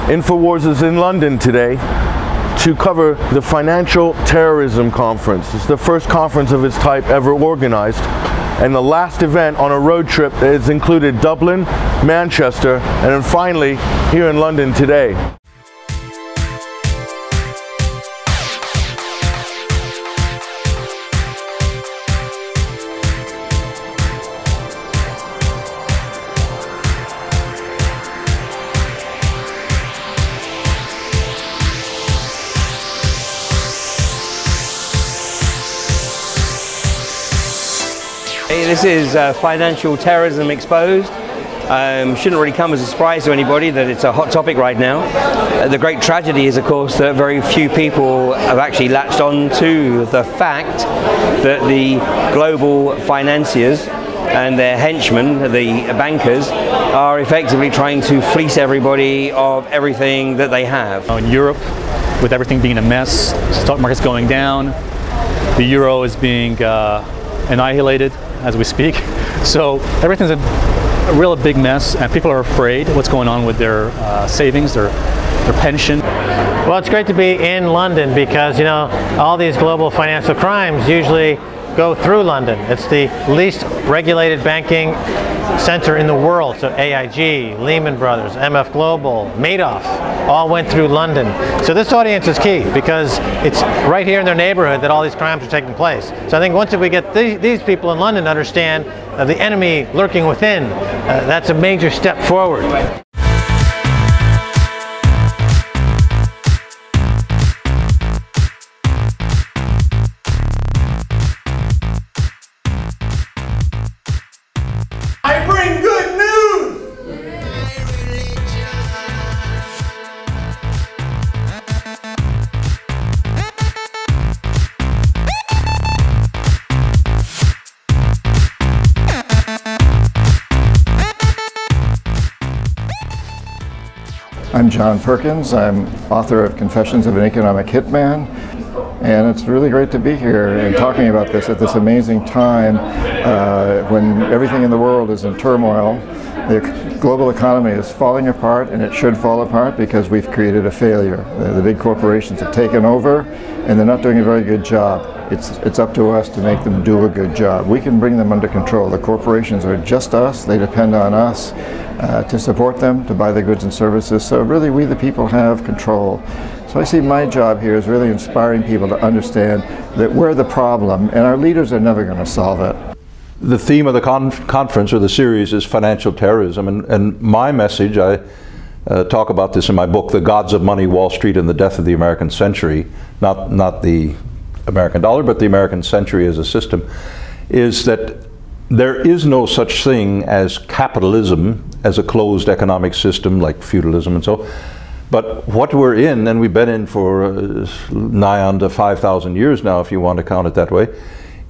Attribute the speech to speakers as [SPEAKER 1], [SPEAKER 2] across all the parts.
[SPEAKER 1] InfoWars is in London today to cover the Financial Terrorism Conference. It's the first conference of its type ever organized, and the last event on a road trip that has included Dublin, Manchester, and then finally here in London today.
[SPEAKER 2] This is Financial Terrorism Exposed. Shouldn't really come as a surprise to anybody that it's a hot topic right now. The great tragedy is, of course, that very few people have actually latched on to the fact that the global financiers and their henchmen, the bankers, are effectively trying to fleece everybody of everything that they have.
[SPEAKER 3] In Europe, with everything being a mess, stock market's going down, the euro is being annihilated as we speak. So everything's a real big mess, and people are afraid what's going on with their savings, their pension.
[SPEAKER 4] Well, it's great to be in London because, you know, all these global financial crimes usually go through London. It's the least regulated banking center in the world. So AIG, Lehman Brothers, MF Global, Madoff all went through London. So this audience is key because it's right here in their neighborhood that all these crimes are taking place. So I think once we get these people in London to understand the enemy lurking within, that's a major step forward.
[SPEAKER 1] I bring good news!
[SPEAKER 5] I'm John Perkins. I'm author of Confessions of an Economic Hitman, and it's really great to be here and talking about this at this amazing time when everything in the world is in turmoil. The global economy is falling apart, and it should fall apart because we've created a failure. The big corporations have taken over, and they're not doing a very good job. It's up to us to make them do a good job. We can bring them under control. The corporations are just us. They depend on us to support them, to buy the goods and services. So really, we the people have control. So I see my job here is really inspiring people to understand that we're the problem, and our leaders are never going to solve it.
[SPEAKER 6] The theme of the conference or the series is financial terrorism, and my message, I talk about this in my book, The Gods of Money, Wall Street and the Death of the American Century, not the American dollar, but the American century as a system, is that there is no such thing as capitalism as a closed economic system like feudalism and so. But what we're in, and we've been in for nigh on to 5,000 years now, if you want to count it that way,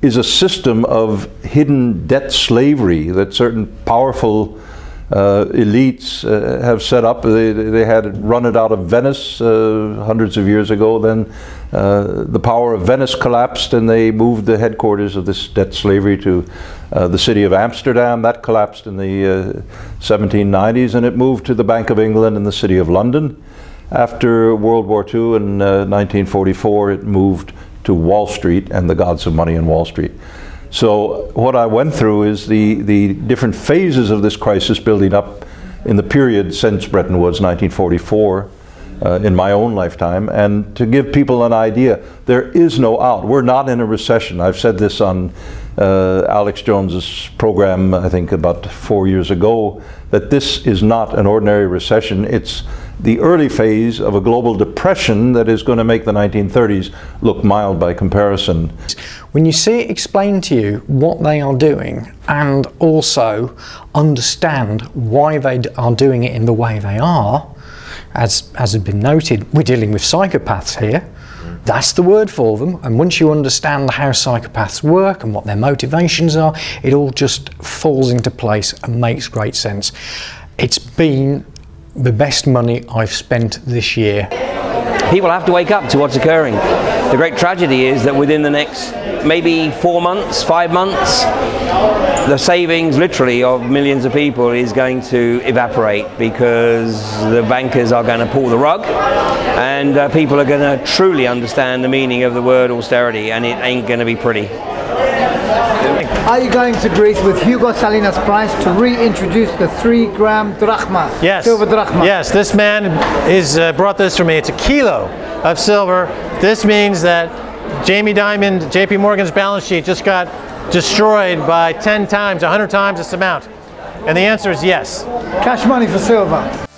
[SPEAKER 6] is a system of hidden debt slavery that certain powerful elites have set up. They had run it out of Venice hundreds of years ago. Then the power of Venice collapsed, and they moved the headquarters of this debt slavery to the city of Amsterdam. That collapsed in the 1790s, and it moved to the Bank of England in the city of London. After World War II in 1944, it moved to Wall Street and the gods of money in Wall Street. So what I went through is the different phases of this crisis building up in the period since Bretton Woods, 1944, in my own lifetime, and to give people an idea, there is no out. We're not in a recession. I've said this on Alex Jones's program, I think about 4 years ago, that this is not an ordinary recession. It's the early phase of a global depression that is going to make the 1930s look mild by comparison.
[SPEAKER 7] When you see it explained to you what they are doing, and also understand why they are doing it in the way they are, as has been noted, we're dealing with psychopaths here. That's the word for them, and once you understand how psychopaths work and what their motivations are, it all just falls into place and makes great sense. It's been the best money I've spent this year.
[SPEAKER 2] people have to wake up to what's occurring. The great tragedy is that within the next maybe 4 months, 5 months, the savings literally of millions of people is going to evaporate because the bankers are going to pull the rug, and people are going to truly understand the meaning of the word austerity, and it ain't going to be pretty.
[SPEAKER 8] Are you going to Greece with Hugo Salinas Price to reintroduce the 3-gram drachma?
[SPEAKER 4] Yes.
[SPEAKER 8] Silver drachma.
[SPEAKER 4] Yes, this man is brought this for me. It's a kilo of silver. This means that Jamie Dimon, JP Morgan's balance sheet just got destroyed by 10 times, 100 times this amount. And the answer is yes.
[SPEAKER 8] Cash money for silver.